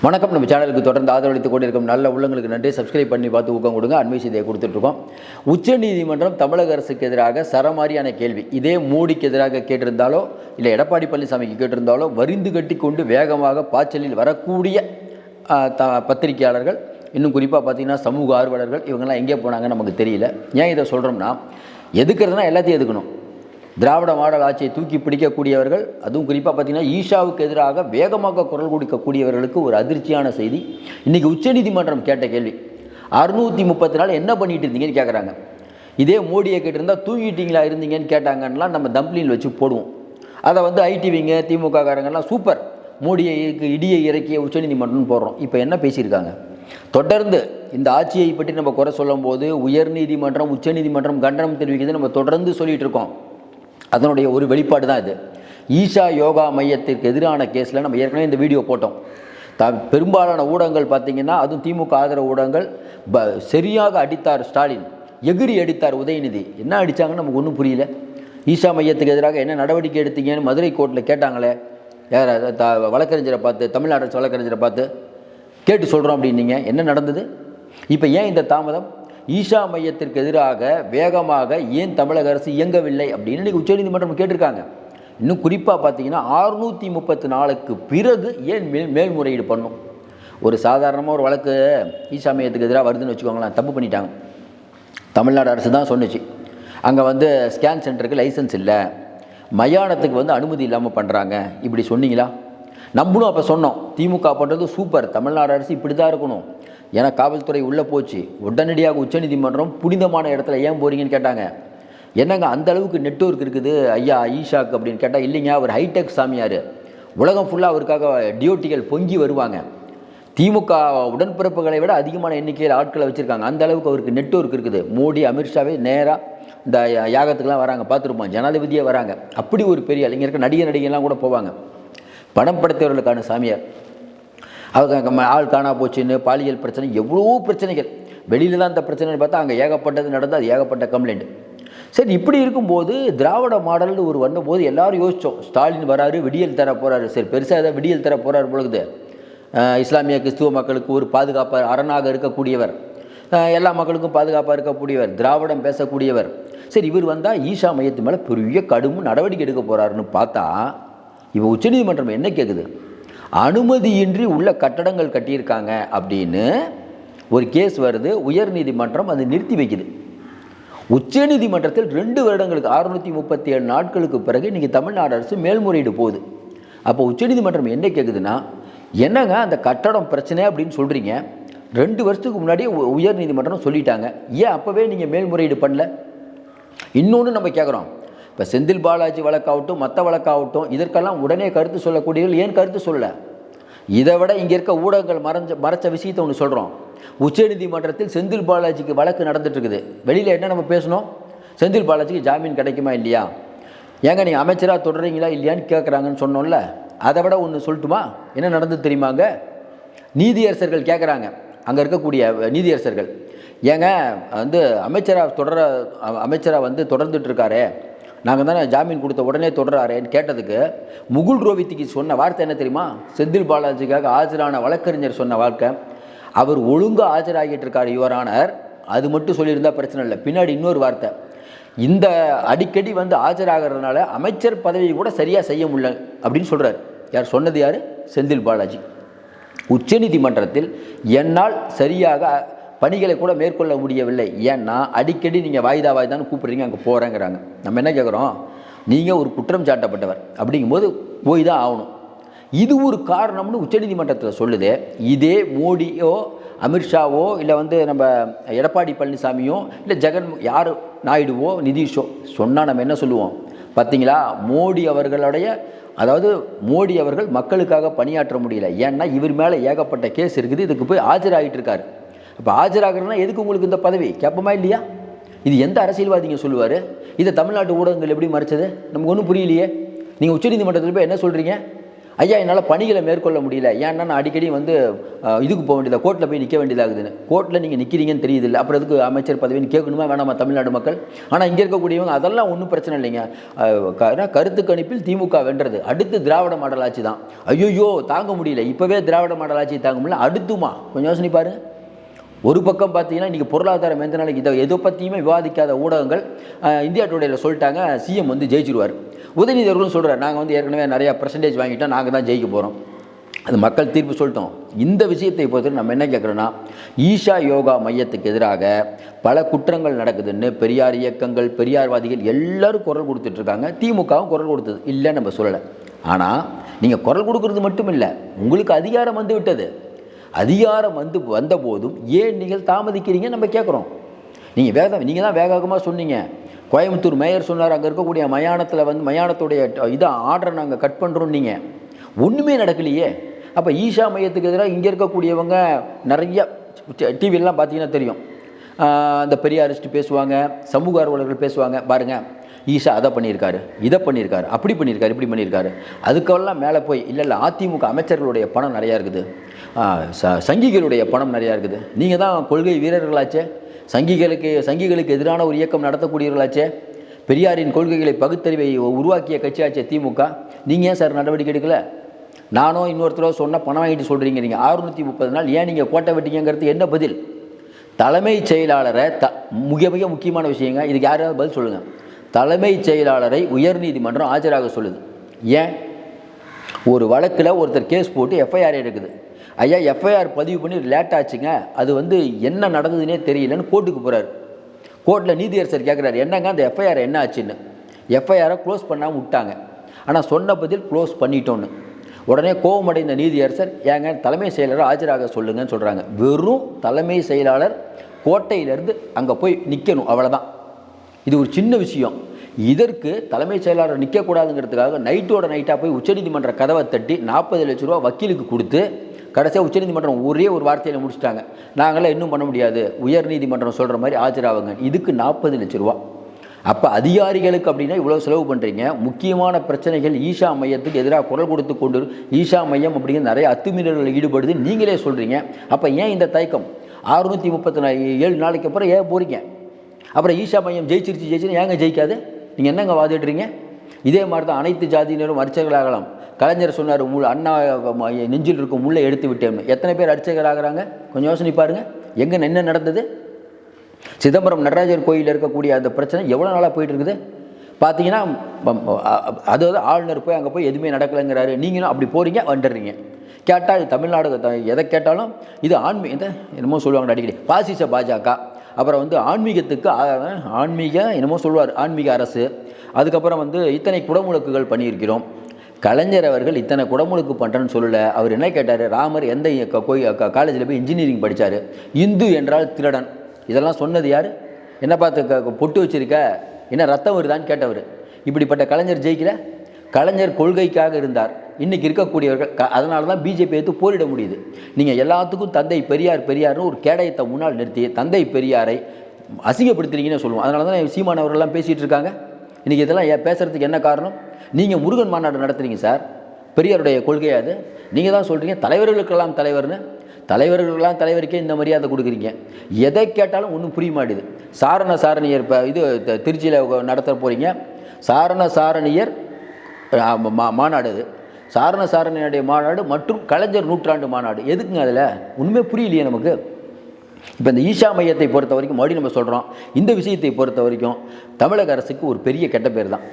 வணக்கம். நம்ம சேனலுக்கு தொடர்ந்து ஆதரவளித்துக் கொண்டிருக்கும் நல்ல உள்ளங்களுக்கு நன்றி. சப்ஸ்கிரைப் பண்ணி பார்த்து ஊக்கம் கொடுங்க. அண்மை செய்தியை கொடுத்துட்ருக்கோம். உச்சநீதிமன்றம் தமிழக அரசுக்கு எதிராக சரமாரியான கேள்வி இதே மோடிக்கு எதிராக கேட்டிருந்தாலோ இல்லை எடப்பாடி பழனிசாமிக்கு கேட்டிருந்தாலோ வரிந்து கட்டி கொண்டு வேகமாக பாய்ச்சலில் வரக்கூடிய பத்திரிகையாளர்கள், இன்னும் குறிப்பாக பார்த்தீங்கன்னா சமூக ஆர்வலர்கள், இவங்கெல்லாம் எங்கே போனாங்க நமக்கு தெரியல. ஏன் இதை சொல்கிறோம்னா, எதுக்குறதுனா எல்லாத்தையும் எதுக்கணும். திராவிட மாடல் ஆட்சியை தூக்கி பிடிக்கக்கூடியவர்கள், அதுவும் குறிப்பாக பார்த்தீங்கன்னா ஈஷாவுக்கு எதிராக வேகமாக குரல் கொடுக்கக்கூடியவர்களுக்கு ஒரு அதிர்ச்சியான செய்தி. இன்றைக்கி உச்சநீதிமன்றம் கேட்ட கேள்வி, 634 என்ன பண்ணிட்டு இருந்தீங்கன்னு கேட்குறாங்க. இதே மோடியை கேட்டிருந்தால் தூங்கிட்டீங்களா இருந்தீங்கன்னு கேட்டாங்கன்னா நம்ம தம்ப்ளியில் வச்சு போடுவோம். அதை ஐடிவிங்க திமுக காரங்கெல்லாம் சூப்பர், மோடியை இடியை இறக்கிய உச்சநீதிமன்றம்னு போடுறோம். இப்போ என்ன பேசியிருக்காங்க? தொடர்ந்து இந்த ஆட்சியை பற்றி நம்ம குறை சொல்லும் போது உயர்நீதிமன்றம் உச்சநீதிமன்றம் கண்டனம் தெரிவிக்கிறது நம்ம தொடர்ந்து சொல்லிகிட்டு இருக்கோம். அதனுடைய ஒரு வெளிப்பாடு தான் இது. ஈஷா யோகா மையத்திற்கு எதிரான கேஸில் நம்ம ஏற்கனவே இந்த வீடியோ போட்டோம். பெரும்பாலான ஊடகங்கள் பார்த்திங்கன்னா, அதுவும் திமுக ஆதரவு ஊடகங்கள் சரியாக அடித்தார் ஸ்டாலின், எகிரி அடித்தார் உதயநிதி. என்ன அடித்தாங்கன்னு நமக்கு ஒன்றும் புரியல. ஈஷா மையத்துக்கு எதிராக என்ன நடவடிக்கை எடுத்தீங்கன்னு மதுரை கோர்ட்டில் கேட்டாங்களே, யார் வழக்கறிஞரை பார்த்து, தமிழ்நாடு அரசு வழக்கறிஞரை பார்த்து கேட்டு சொல்கிறோம் அப்படின்னீங்க. என்ன நடந்தது? இப்போ ஏன் இந்த தாமதம்? ஈஷா மையத்திற்கு எதிராக வேகமாக ஏன் தமிழக அரசு இயங்கவில்லை அப்படின்னு இன்றைக்கி உச்சநீதிமன்றம் கேட்டிருக்காங்க. இன்னும் குறிப்பாக பார்த்தீங்கன்னா 634க்கு பிறகு ஏன் மேல்முறையீடு பண்ணும்? ஒரு சாதாரணமாக ஒரு வழக்கு ஈஷா மையத்துக்கு எதிராக வருதுன்னு வச்சுக்கோங்களேன், தப்பு பண்ணிட்டாங்க. தமிழ்நாடு அரசு தான் சொன்னிச்சு, அங்கே ஸ்கேன் சென்டருக்கு லைசன்ஸ் இல்லை, மயானத்துக்கு அனுமதி இல்லாமல் பண்ணுறாங்க. இப்படி சொன்னீங்களா? நம்மளும் அப்போ சொன்னோம், திமுக பண்ணுறது சூப்பர், தமிழ்நாடு அரசு இப்படி தான் இருக்கணும். ஏன்னா காவல்துறை உள்ளே போச்சு, உடனடியாக உச்சநீதிமன்றம் புனிதமான இடத்துல ஏன் போகிறீங்கன்னு கேட்டாங்க. என்னங்க அந்த அளவுக்கு நெட்வொர்க் இருக்குது ஐயா ஈஷாக்கு அப்படின்னு கேட்டால், இல்லைங்க அவர் ஹைடெக் சாமியார், உலகம் ஃபுல்லாக அவருக்காக டியோட்டிகள் பொங்கி வருவாங்க, திமுக உடன்பிறப்புகளை விட அதிகமான எண்ணிக்கையில் ஆட்களை வச்சுருக்காங்க, அந்த அளவுக்கு அவருக்கு நெட்வொர்க் இருக்குது. மோடி அமித்ஷாவே நேராக இந்த யாகத்துக்கெலாம் வராங்க, பார்த்துருப்போம், ஜனாதிபதியே வராங்க. அப்படி ஒரு பெரிய இங்கே இருக்க நடிகைலாம் கூட போவாங்க. பணம் படைத்தவர்களுக்கான சாமியார். அவங்க ஆள் காணா போச்சுன்னு பாலியல் பிரச்சனை, எவ்வளோ பிரச்சனைகள். வெளியில் தான் இந்த பிரச்சனைன்னு பார்த்தா அங்கே ஏகப்பட்டது நடந்து, அது ஏகப்பட்ட கம்ப்ளைண்ட். சரி, இப்படி இருக்கும்போது திராவிட மாடல்னு ஒரு வந்தபோது எல்லோரும் யோசித்தோம், ஸ்டாலின் வராரு, விடியல் தர போகிறாரு. சரி, பெருசாக ஏதாவது விடியல் தர போகிறார் பொழுது, இஸ்லாமிய கிறிஸ்துவ மக்களுக்கு ஒரு பாதுகாப்பாக அரணாக இருக்கக்கூடியவர், எல்லா மக்களுக்கும் பாதுகாப்பாக இருக்கக்கூடியவர், திராவிடம் பேசக்கூடியவர். சரி, இவர் வந்தால் ஈஷா மையத்து மேலே பெரிய கடும் நடவடிக்கை எடுக்க போகிறாருன்னு பார்த்தா, இப்போ உச்சநீதிமன்றம் என்ன கேட்குது? அனுமதியின்றி உள்ள கட்டடங்கள் கட்டியிருக்காங்க அப்படின்னு ஒரு கேஸ் வருது. உயர்நீதிமன்றம் அதை நிறுத்தி வைக்குது. உச்சநீதிமன்றத்தில் 2 வருடங்களுக்கு 637 நாட்களுக்கு பிறகு இன்றைக்கி தமிழ்நாடு அரசு மேல்முறையீடு போகுது. அப்போ உச்சநீதிமன்றம் என்ன கேட்குதுன்னா, என்னங்க அந்த கட்டடம் பிரச்சனை அப்படின்னு சொல்கிறீங்க, 2 வருஷத்துக்கு முன்னாடியே உயர்நீதிமன்றம் சொல்லிட்டாங்க, ஏன் அப்போவே நீங்கள் மேல்முறையீடு பண்ணல? இன்னொன்று நம்ம கேட்குறோம், இப்போ செந்தில் பாலாஜி வழக்காகட்டும் மற்ற வழக்காகட்டும், இதற்கெல்லாம் உடனே கருத்து சொல்லக்கூடியவர்கள் ஏன் கருத்து சொல்லலை? இதை விட இங்கே இருக்க ஊடகங்கள் மறைச்ச விஷயத்தை ஒன்று சொல்கிறோம். உச்சநீதிமன்றத்தில் செந்தில் பாலாஜிக்கு வழக்கு நடந்துட்டுருக்குது. வெளியில் என்ன நம்ம பேசணும்? செந்தில் பாலாஜிக்கு ஜாமீன் கிடைக்குமா இல்லையா, ஏங்க நீங்கள் அமைச்சராக தொடர்றீங்களா இல்லையான்னு கேட்குறாங்கன்னு சொன்னோம்ல. அதை விட ஒன்று சொல்லட்டுமா? என்ன நடந்தது தெரியுமாங்க? நீதியரசர்கள் கேட்குறாங்க, அங்கே இருக்கக்கூடிய நீதியரசர்கள், ஏங்க அமைச்சராக தொடர்ந்துட்டு இருக்காரே, நாங்கள் தானே ஜாமீன் கொடுத்த உடனே தொடர்றாரேன்னு கேட்டதுக்கு முகுல் ரோஹித்துக்கு சொன்ன வார்த்தை என்ன தெரியுமா? செந்தில் பாலாஜிக்காக ஆஜரான வழக்கறிஞர் சொன்ன வார்த்தை, அவர் ஒழுங்காக ஆஜராகிட்டு இருக்கார் யுவரானர், அது மட்டும் சொல்லியிருந்தால் பிரச்சனை இல்லை. பின்னாடி இன்னொரு வார்த்தை, இந்த அடிக்கடி ஆஜராகிறதுனால அமைச்சர் பதவியை கூட சரியாக செய்ய முடியல அப்படின்னு சொல்கிறார். யார் சொன்னது? யார்? செந்தில் பாலாஜி. உச்சநீதிமன்றத்தில் என்னால் சரியாக பணிகளை கூட மேற்கொள்ள முடியவில்லை, ஏன்னா அடிக்கடி நீங்கள் வாய்தான்னு கூப்பிட்றீங்க, அங்கே போகிறேங்கிறாங்க. நம்ம என்ன கேட்குறோம்? நீங்கள் ஒரு குற்றம் சாட்டப்பட்டவர், அப்படிங்கும்போது போய் தான் ஆகணும். இது ஒரு காரணம்னு உச்சநீதிமன்றத்தில் சொல்லுது. இதே மோடியோ அமித்ஷாவோ இல்லை நம்ம எடப்பாடி பழனிசாமியோ இல்லை யார் நாயுடுவோ நிதிஷோ சொன்னால் நம்ம என்ன சொல்லுவோம்? பார்த்தீங்களா, மோடி அவர்கள் மக்களுக்காக பணியாற்ற முடியல, ஏன்னா இவர் மேலே ஏகப்பட்ட கேஸ் இருக்குது, இதுக்கு போய் ஆஜராகிட்டு இருக்காரு. இப்போ ஆஜராகிறதுனா எதுக்கு உங்களுக்கு இந்த பதவி கேட்போமா இல்லையா? இது எந்த அரசியல்வாதிங்க சொல்லுவார்? இதை தமிழ்நாட்டு ஊடகங்கள் எப்படி மறைச்சது? நமக்கு ஒன்றும் புரியலையே. நீங்கள் உச்சநீதிமன்றத்தில் போய் என்ன சொல்கிறீங்க? ஐயா என்னால் பணிகளை மேற்கொள்ள முடியல, ஏன்னா நான் அடிக்கடி வந்து இதுக்கு போக வேண்டியதாக, கோர்ட்டில் போய் நிற்க வேண்டியதாகுதுன்னு. கோர்ட்டில் நீங்கள் நிற்கிறீங்கன்னு தெரியுது இல்லை, அப்புறம் எதுக்கு அமைச்சர் பதவின்னு கேட்கணுமா வேணாமா தமிழ்நாடு மக்கள்? ஆனால் இங்கே இருக்கக்கூடியவங்க அதெல்லாம் ஒன்றும் பிரச்சனை இல்லைங்க. கருத்து கணிப்பில் திமுக வென்றது, அடுத்து திராவிட மாடல் ஆட்சி தான். ஐயோ தாங்க முடியல, இப்போவே திராவிட மாடல் ஆட்சி தாங்க முடியல, அடுத்துமா? கொஞ்சம் யோசனை பாருங்க. ஒரு பக்கம் பார்த்தீங்கன்னா இன்றைக்கி பொருளாதாரம் எந்த நாளைக்கு இதை எதை பற்றியுமே விவாதிக்காத ஊடகங்கள் இந்தியா டுடேயில் சொல்லிட்டாங்க சிஎம் வந்து ஜெயிச்சிருவார். உதயநிதி அவர்களும் சொல்கிறார், நாங்கள் வந்து ஏற்கனவே நிறையா பர்சன்டேஜ் வாங்கிட்டோம், நாங்கள் தான் ஜெயிக்க போகிறோம். அது மக்கள் தீர்ப்பு சொல்லிட்டோம். இந்த விஷயத்தை பொறுத்து நம்ம என்ன கேட்குறோன்னா, ஈஷா யோகா மையத்துக்கு எதிராக பல குற்றங்கள் நடக்குதுன்னு பெரியார் இயக்கங்கள், பெரியார்வாதிகள் எல்லாரும் குரல் கொடுத்துட்ருக்காங்க. திமுகவும் குரல் கொடுத்தது இல்லை, நம்ம சொல்லலை. ஆனால் நீங்கள் குரல் கொடுக்கறது மட்டும் இல்லை, உங்களுக்கு அதிகாரம் வந்து விட்டது. அதிகாரம் வந்த போதும் ஏன் நீங்கள் தாமதிக்கிறீங்க நம்ம கேட்குறோம். நீங்கள் தான் வேகமாக சொன்னீங்க. கோயம்புத்தூர் மேயர் சொன்னார், அங்கே இருக்கக்கூடிய மயானத்தில் வந்து மயானத்துடைய இதை ஆர்டரை நாங்கள் கட் பண்ணுறோம். நீங்கள் ஒன்றுமே நடக்கலையே. அப்போ ஈஷா மையத்துக்கு எதிராக இங்கே இருக்கக்கூடியவங்க நிறைய டிவிலெலாம் பார்த்தீங்கன்னா தெரியும், அந்த பெரியாரிஸ்ட் பேசுவாங்க, சமூக ஆர்வலர்கள் பேசுவாங்க, பாருங்கள் ஈஷா அதை பண்ணியிருக்காரு, இதை பண்ணியிருக்காரு, அப்படி பண்ணியிருக்காரு, இப்படி பண்ணியிருக்காரு. அதுக்கெல்லாம் மேலே போய் இல்லை அதிமுக அமைச்சர்களுடைய பணம் நிறையா இருக்குது, சங்கிகளுடைய பணம் நிறையா இருக்குது. நீங்கள் தான் கொள்கை வீரர்களாச்சே, சங்கிகளுக்கு எதிரான ஒரு இயக்கம் நடத்தக்கூடியவர்களாச்சே, பெரியாரின் கொள்கைகளை பகுத்தறிவை உருவாக்கிய கட்சியாச்சே திமுக. நீங்கள் ஏன் சார் நடவடிக்கை எடுக்கலை? நானும் இன்னொருத்தரோ சொன்ன பணம் வாங்கிட்டு சொல்கிறீங்க. நீங்கள் 630 நாள் ஏன் நீங்கள் கோட்டை வெட்டிங்கிறது என்ன பதில்? தலைமைச் செயலாளரை மிக மிக முக்கியமான விஷயங்க, இதுக்கு யாராவது பதில் சொல்லுங்கள். தலைமைச் செயலாளரை உயர்நீதிமன்றம் ஆஜராக சொல்லுது. ஏன்? ஒரு வழக்கில் ஒருத்தர் கேஸ் போட்டு எஃப்ஐஆர் எடுக்குது. ஐயா எஃப்ஐஆர் பதிவு பண்ணி லேட் ஆச்சுங்க, அது வந்து என்ன நடந்ததுன்னே தெரியலன்னு கோர்ட்டுக்கு போகிறார். கோர்ட்டில் நீதியரசர் கேட்குறாரு, என்னங்க அந்த எஃப்ஐஆர் என்ன ஆச்சுன்னு. எஃப்ஐஆரை க்ளோஸ் பண்ணாமல் விட்டாங்க, ஆனால் சொன்ன பதில் க்ளோஸ் பண்ணிட்டோன்னு. உடனே கோபமடைந்த நீதியரசர், ஏங்க தலைமை செயலரை ஆஜராக சொல்லுங்கன்னு சொல்கிறாங்க. வெறும் தலைமை செயலாளர் கோட்டையிலேருந்து அங்கே போய் நிற்கணும், அவ்வளோதான். இது ஒரு சின்ன விஷயம். இதற்கு தலைமைச் செயலாளர் நிற்கக்கூடாதுங்கிறதுக்காக நைட்டோட நைட்டாக போய் உச்சநீதிமன்ற கதவை தட்டி 40 லட்ச ரூபா வக்கீலுக்கு கொடுத்து கடைசியாக உச்சநீதிமன்றம் ஒரே ஒரு வார்த்தையில் முடிச்சிட்டாங்க, நாங்களாம் இன்னும் பண்ண முடியாது, உயர்நீதிமன்றம் சொல்கிற மாதிரி ஆஜராகுங்க. இதுக்கு 40 லட்ச ரூபா. அப்போ அதிகாரிகளுக்கு அப்படின்னா இவ்வளோ செலவு பண்ணுறீங்க. முக்கியமான பிரச்சனைகள் ஈஷா மையத்துக்கு எதிராக குரல் கொடுத்து கொண்டு ஈஷா மையம் அப்படிங்கிற நிறைய அத்துமீறல்களில் ஈடுபடுது நீங்களே சொல்கிறீங்க. அப்போ ஏன் இந்த தயக்கம்? 637 நாளைக்கு அப்புறம் ஏன் போகிறீங்க? அப்புறம் ஈஷா மையம் ஜெயிச்சிருச்சு ஏங்க ஜெயிக்காது? நீங்கள் என்னங்க வாதிடுறீங்க? இதே மாதிரி தான் அனைத்து ஜாதியினரும் அர்ச்சகர்களாகலாம். கலைஞர் சொன்னார், அண்ணா நெஞ்சில் இருக்கும் முள்ளை எடுத்து விட்டேன்னு. எத்தனை பேர் அர்ச்சகராகிறாங்க? கொஞ்சம் யோசனை பாருங்கள். எங்கே என்ன நடந்தது? சிதம்பரம் நடராஜர் கோயிலில் இருக்கக்கூடிய அந்த பிரச்சனை எவ்வளோ நாளாக போயிட்டு இருக்குது பார்த்தீங்கன்னா. அதாவது ஆளுநர் போய் அங்கே போய் எதுவுமே நடக்கலைங்கிறாரு, நீங்களும் அப்படி போகிறீங்க வந்துடுறீங்க. கேட்டால் இது தமிழ்நாடு, எதை கேட்டாலும் இது ஆன்மீக என்னமோ சொல்லுவாங்க அடிக்கடி, பாசிச பாஜக. அப்புறம் வந்து ஆன்மீகத்துக்கு ஆன்மீக என்னமோ சொல்லுவார், ஆன்மீக அரசு. அதுக்கப்புறம் வந்து இத்தனை குடமுழுக்குகள் பண்ணியிருக்கிறோம். கலைஞர் அவர்கள் இத்தனை குடமுழுக்கு பண்ணுறேன்னு சொல்லலை. அவர் என்ன கேட்டார்? ராமர் எந்த காலேஜில் போய் இன்ஜினியரிங் படித்தார்? இந்து என்றால் திருடன். இதெல்லாம் சொன்னது யார்? என்ன பார்த்து பொட்டு வச்சிருக்க, என்ன ரத்தம் வருதான்னு கேட்டவர். இப்படிப்பட்ட கலைஞர் ஜெயிக்கல. கலைஞர் கொள்கைக்காக இருந்தார். இன்றைக்கி இருக்கக்கூடியவர்கள் அதனால தான் பிஜேபி எடுத்து போரிட முடியுது. நீங்கள் எல்லாத்துக்கும் தந்தை பெரியார்னு ஒரு கேடயத்தை முன்னால் நிறுத்தி தந்தை பெரியாரை அசிங்கப்படுத்துறீங்கன்னு சொல்லுவோம். அதனால தான் சீமான் அவர்கள்லாம் பேசிகிட்டு இருக்காங்க. இன்றைக்கி இதெல்லாம் பேசுகிறதுக்கு என்ன காரணம்? நீங்கள் முருகன் மாநாடு நடத்துகிறீங்க சார், பெரியாருடைய கொள்கையாது. நீங்கள் தான் சொல்கிறீங்க தலைவர்களுக்கெல்லாம் தலைவர்னு. தலைவர்களுக்கெல்லாம் தலைவருக்கே இந்த மரியாதை கொடுக்குறீங்க. எதை கேட்டாலும் ஒன்றும் புரிய மாட்டேது. சாரணியர் இப்போ இது திருச்சியில் நடத்த போகிறீங்க. சாரணியர் மாநாடு, சாரணியருடைய மாநாடு மற்றும் கலைஞர் நூற்றாண்டு மாநாடு. எதுக்குங்க அதில்? ஒன்றுமே புரியலையே நமக்கு. இப்போ இந்த ஈஷா மையத்தை பொறுத்த வரைக்கும் மறுபடியும் நம்ம சொல்கிறோம், இந்த விஷயத்தை பொறுத்த வரைக்கும் தமிழக அரசுக்கு ஒரு பெரிய கெட்ட பேர் தான்.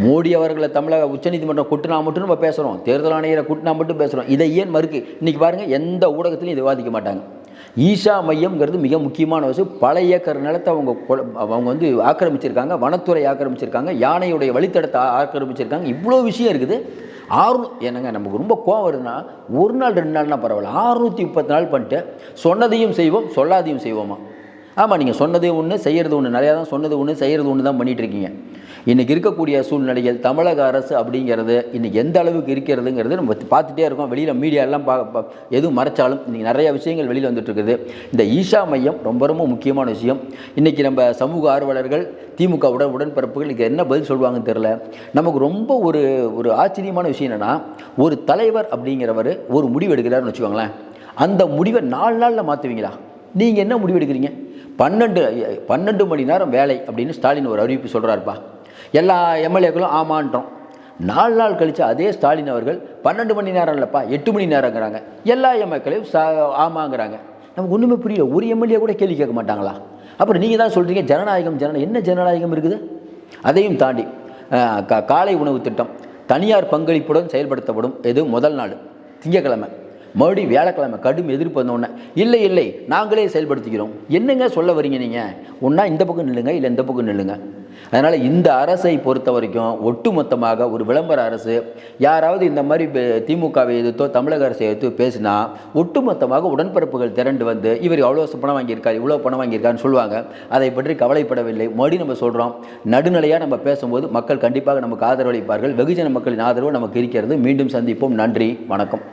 மோடி அவர்களை தமிழக உச்சநீதிமன்றம் கூட்டினா மட்டும் நம்ம பேசுகிறோம், தேர்தல் ஆணையரை கூட்டினா மட்டும் பேசுகிறோம். இதை ஏன் மறுக்கு? இன்றைக்கி பாருங்கள், எந்த ஊடகத்திலையும் இதை விவாதிக்க மாட்டாங்க. ஈஷா மையம்ங்கிறது மிக முக்கியமான விஷயம். பல ஏக்கர் நிலத்தை அவங்க வந்து ஆக்கிரமிச்சிருக்காங்க, வனத்துறை ஆக்கிரமிச்சிருக்காங்க, யானையுடைய வழித்தடத்தை ஆக்கிரமிச்சிருக்காங்க. இவ்வளோ விஷயம் இருக்குது. என்னங்க நமக்கு ரொம்ப கோவம் வருதுன்னா, ஒரு நாள் 2 நாள்னா பரவாயில்ல, 630 நாள் பண்ணிட்டு சொன்னதையும் செய்வோம் சொல்லாதையும் செய்வோமா? ஆமாம், நீங்கள் சொன்னது ஒன்று செய்கிறது ஒன்று, நிறையா தான் சொன்னது ஒன்று செய்கிறது ஒன்று தான் பண்ணிகிட்டு இருக்கீங்க. இன்றைக்கி இருக்கக்கூடிய சூழ்நிலையில் தமிழக அரசு அப்படிங்கிறது இன்றைக்கி எந்த அளவுக்கு இருக்கிறதுங்கிறது நம்ம பார்த்துட்டே இருக்கோம். வெளியில் மீடியாலாம் எதுவும் மறைச்சாலும் இன்றைக்கி நிறைய விஷயங்கள் வெளியில் வந்துட்டுருக்குது. இந்த ஈஷா மையம் ரொம்ப ரொம்ப முக்கியமான விஷயம். இன்றைக்கி நம்ம சமூக ஆர்வலர்கள் திமுக உடன்பிறப்புகள் இன்றைக்கி என்ன பதில் சொல்லுவாங்கன்னு தெரில. நமக்கு ரொம்ப ஒரு ஆச்சரியமான விஷயம் என்னென்னா, ஒரு தலைவர் அப்படிங்கிறவர் ஒரு முடிவு எடுக்கிறாருன்னு வச்சுக்கோங்களேன், அந்த முடிவை 4 நாளில் மாற்றுவீங்களா? நீங்கள் என்ன முடிவு எடுக்கிறீங்க? 12 மணி நேரம் வேலை அப்படின்னு ஸ்டாலின் ஒரு அறிவிப்பு சொல்கிறாருப்பா. எல்லா எம்எல்ஏக்களும் ஆமான்றோம். 4 நாள் கழித்து அதே ஸ்டாலின் அவர்கள் 12 மணி நேரம் இல்லைப்பா 8 மணி நேரங்கிறாங்க. எல்லா எம்எல்ஏக்களையும் ஆமாங்கிறாங்க. நமக்கு ஒன்றுமே புரியல. ஒரு எம்எல்ஏ கூட கேள்வி கேட்க மாட்டாங்களா? அப்புறம் நீங்கள் தான் சொல்கிறீங்க ஜனநாயகம். என்ன ஜனநாயகம் இருக்குது? அதையும் தாண்டி காலை உணவு திட்டம் தனியார் பங்களிப்புடன் செயல்படுத்தப்படும். எது முதல் நாள் திங்கக்கிழமை, மறுபடியும் வியாழக்கிழமை கடும் எதிர்ப்பு வந்தோடனே இல்லை நாங்களே செயல்படுத்திக்கிறோம். என்னங்க சொல்ல வரீங்க நீங்கள்? ஒன்றா இந்த பக்கம் நில்லுங்க, இல்லை இந்த பக்கம் நில்லுங்க. அதனால் இந்த அரசை பொறுத்த வரைக்கும் ஒட்டுமொத்தமாக ஒரு விளம்பர அரசு. யாராவது இந்த மாதிரி திமுகவை எதிர்த்தோ தமிழக அரசை எதிர்த்து பேசினா ஒட்டுமொத்தமாக உடன்பிறப்புகள் திரண்டு வந்து இவர் அவ்வளோ பணம் வாங்கியிருக்காரு, இவ்வளோ பணம் வாங்கியிருக்காருன்னு சொல்லுவாங்க. அதை பற்றி கவலைப்படவில்லை. மறுபடியும் நம்ம சொல்கிறோம், நடுநிலையாக நம்ம பேசும்போது மக்கள் கண்டிப்பாக நமக்கு ஆதரவு அளிப்பார்கள். வெகுஜன மக்களின் ஆதரவு நமக்கு இருக்கிறது. மீண்டும் சந்திப்போம். நன்றி, வணக்கம்.